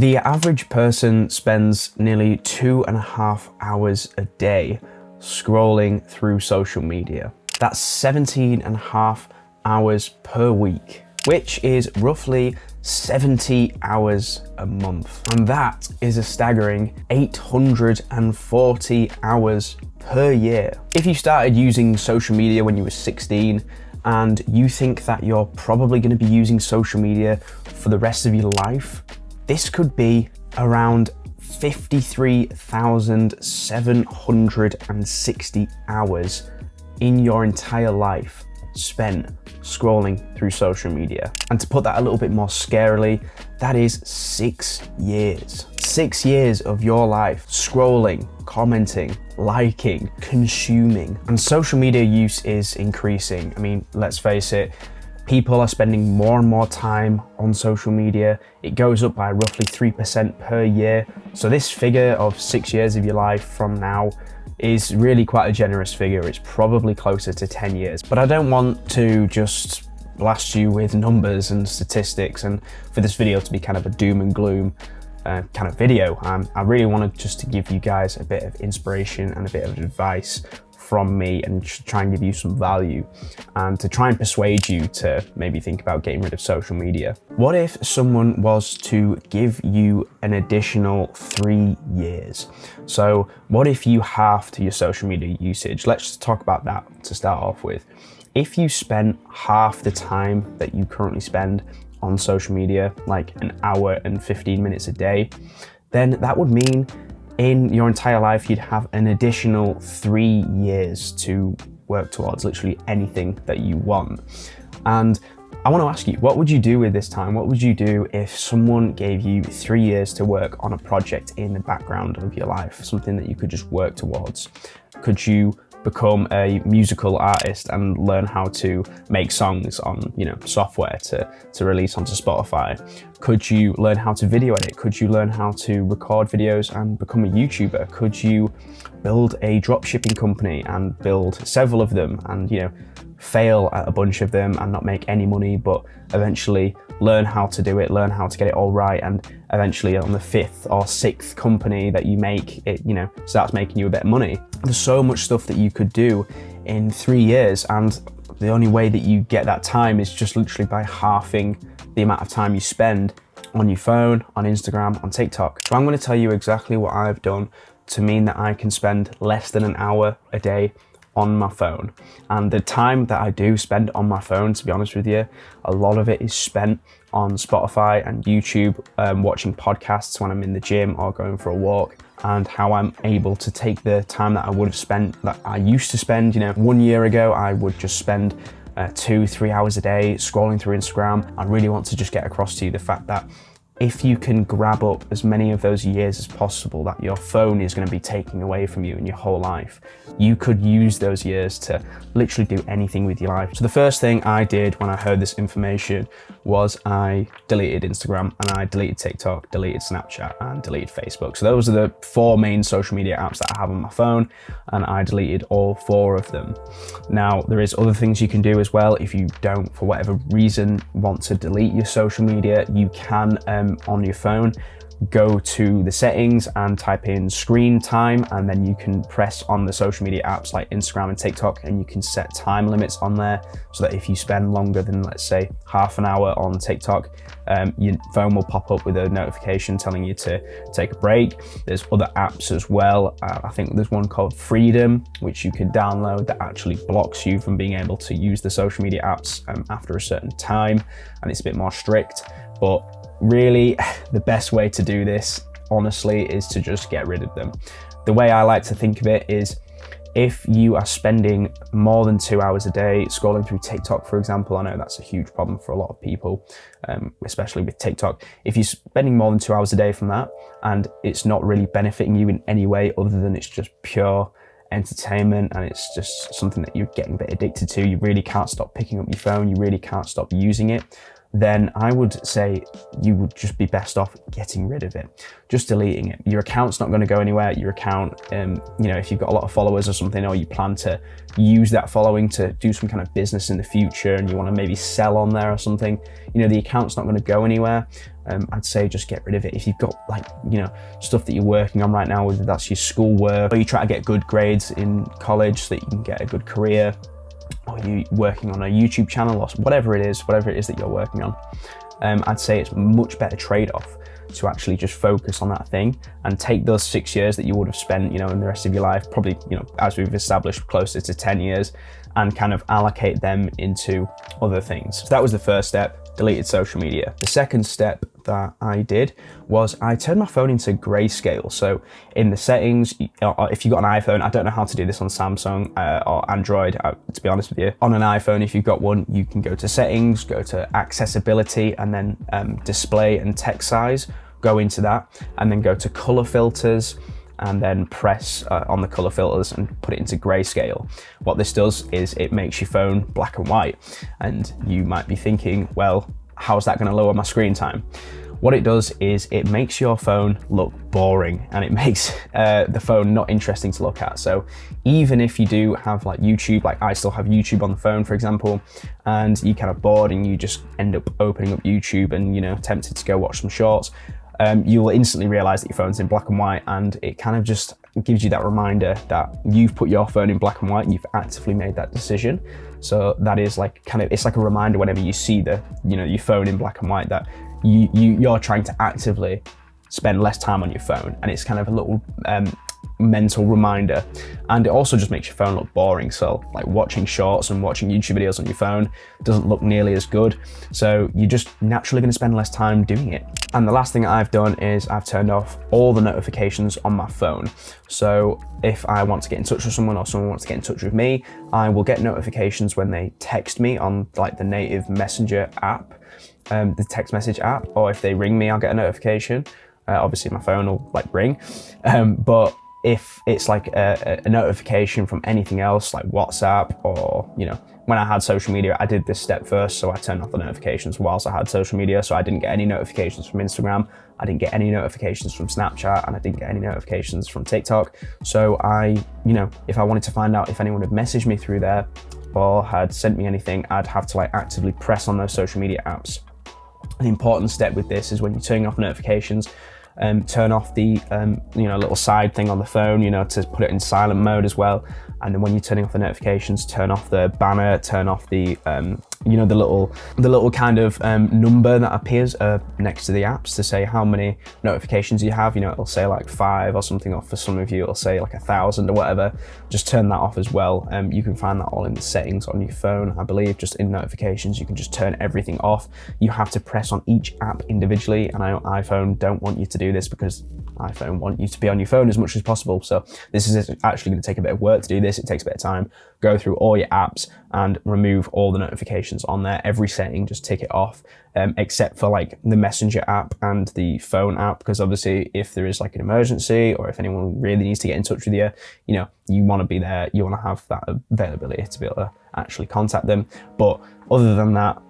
The average person spends nearly 2.5 hours a day scrolling through social media. That's 17.5 hours per week, which is roughly 70 hours a month. And that is a staggering 840 hours per year. If you started using social media when you were 16 and you think that you're probably going to be using social media for the rest of your life, this could be around 53,760 hours in your entire life spent scrolling through social media. And to put that a little bit more scarily, that is 6 years. 6 years of your life scrolling, commenting, liking, consuming. And social media use is increasing. I mean, let's face it, people are spending more and more time on social media. It goes up by roughly 3% per year. So this figure of 6 years of your life from now is really quite a generous figure. It's probably closer to 10 years. But I don't want to just blast you with numbers and statistics and for this video to be kind of a doom and gloom kind of video. I really wanted just to give you guys a bit of inspiration and a bit of advice from me and try and give you some value and to try and persuade you to maybe think about getting rid of social media. What if someone was to give you an additional 3 years? So what if you halved your social media usage? Let's just talk about that to start off with. If you spent half the time that you currently spend on social media, like an hour and 15 minutes a day, then that would mean in your entire life, you'd have an additional 3 years to work towards literally anything that you want. And I want to ask you, what would you do with this time? What would you do if someone gave you 3 years to work on a project in the background of your life, something that you could just work towards? Could you become a musical artist and learn how to make songs on, software to release onto Spotify? Could you learn how to video edit? Could you learn how to record videos and become a YouTuber? Could you build a dropshipping company and build several of them and, fail at a bunch of them and not make any money, but eventually learn how to do it, learn how to get it all right, and eventually on the 5th or 6th company that you make, it starts making you a bit of money. There's so much stuff that you could do in 3 years, and the only way that you get that time is just literally by halving the amount of time you spend on your phone, on Instagram, on TikTok. So I'm going to tell you exactly what I've done to mean that I can spend less than an hour a day on my phone. And the time that I do spend on my phone, to be honest with you, a lot of it is spent on Spotify and YouTube, watching podcasts when I'm in the gym or going for a walk, and how I'm able to take the time that I would have spent, that I used to spend, 1 year ago, I would just spend 2-3 hours a day scrolling through Instagram. I really want to just get across to you the fact that if you can grab up as many of those years as possible that your phone is going to be taking away from you in your whole life, you could use those years to literally do anything with your life. So the first thing I did when I heard this information was I deleted Instagram and I deleted TikTok, deleted Snapchat and deleted Facebook. So those are the 4 main social media apps that I have on my phone, and I deleted all 4 of them. Now, there is other things you can do as well. If you don't, for whatever reason, want to delete your social media, you can on your phone go to the settings and type in screen time, and then you can press on the social media apps like Instagram and TikTok, and you can set time limits on there so that if you spend longer than, let's say, half an hour on TikTok, your phone will pop up with a notification telling you to take a break. There's other apps as well. I think there's one called Freedom, which you can download, that actually blocks you from being able to use the social media apps after a certain time, and it's a bit more strict. But really, the best way to do this, honestly, is to just get rid of them. The way I like to think of it is, if you are spending more than 2 hours a day scrolling through TikTok, for example, I know that's a huge problem for a lot of people, especially with TikTok. If you're spending more than 2 hours a day from that and it's not really benefiting you in any way other than it's just pure entertainment and it's just something that you're getting a bit addicted to, you really can't stop picking up your phone, you really can't stop using it, then I would say you would just be best off getting rid of it, just deleting it. Your account's not going to go anywhere. Your account, if you've got a lot of followers or something, or you plan to use that following to do some kind of business in the future and you want to maybe sell on there or something, the account's not going to go anywhere. I'd say just get rid of it. If you've got stuff that you're working on right now, whether that's your schoolwork or you try to get good grades in college so that you can get a good career, or you working on a YouTube channel or whatever it is that you're working on, I'd say it's a much better trade-off to actually just focus on that thing and take those 6 years that you would have spent, in the rest of your life, probably, as we've established, closer to 10 years, and kind of allocate them into other things. So that was the first step, deleted social media. The second step that I did was I turned my phone into grayscale. So in the settings, if you've got an iPhone, I don't know how to do this on Samsung or Android, to be honest with you. On an iPhone, if you've got one, you can go to settings, go to accessibility, and then display and text size, go into that, and then go to color filters, and then press on the color filters and put it into grayscale. What this does is it makes your phone black and white. And you might be thinking, well, how's that gonna lower my screen time? What it does is it makes your phone look boring, and it makes the phone not interesting to look at. So even if you do have like YouTube, like I still have YouTube on the phone, for example, and you're kind of bored and you just end up opening up YouTube and tempted to go watch some shorts, you will instantly realize that your phone's in black and white, and it kind of just gives you that reminder that you've put your phone in black and white and you've actively made that decision. So that is it's like a reminder whenever you see your phone in black and white that you're trying to actively spend less time on your phone, and it's kind of a little mental reminder. And it also just makes your phone look boring. So like watching shorts and watching YouTube videos on your phone doesn't look nearly as good. So you're just naturally going to spend less time doing it. And the last thing I've done is I've turned off all the notifications on my phone. So if I want to get in touch with someone or someone wants to get in touch with me, I will get notifications when they text me on like the native messenger app, the text message app, or if they ring me, I'll get a notification. Obviously my phone will ring, but if it's like a notification from anything else like WhatsApp or, when I had social media, I did this step first. So I turned off the notifications whilst I had social media. So I didn't get any notifications from Instagram. I didn't get any notifications from Snapchat, and I didn't get any notifications from TikTok. So if I wanted to find out if anyone had messaged me through there or had sent me anything, I'd have to actively press on those social media apps. An important step with this is when you're turning off notifications, turn off the little side thing on the phone, to put it in silent mode as well. And then when you're turning off the notifications, turn off the banner, turn off the the little kind of number that appears next to the apps to say how many notifications you have. It'll say like 5 or something, or for some of you it'll say like 1,000 or whatever. Just turn that off as well. You can find that all in the settings on your phone, I believe. Just in notifications, you can just turn everything off. You have to press on each app individually, and I know iPhone don't want you to do this because iPhone want you to be on your phone as much as possible. So this is actually going to take a bit of work to do this. It takes a bit of time. Go through all your apps and remove all the notifications on there. Every setting, just tick it off, except for like the Messenger app and the phone app, because obviously if there is like an emergency or if anyone really needs to get in touch with you, you want to be there. You want to have that availability to be able to actually contact them. But other than that,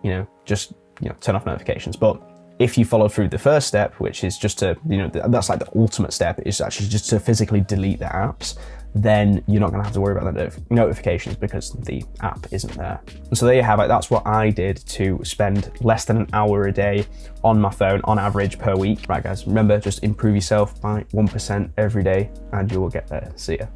just turn off notifications. But if you follow through the first step, which is just to, that's like the ultimate step, is actually just to physically delete the apps, then you're not going to have to worry about the notifications because the app isn't there. And so there you have it. That's what I did to spend less than an hour a day on my phone on average per week. Right guys, remember, just improve yourself by 1% every day and you will get there. See ya.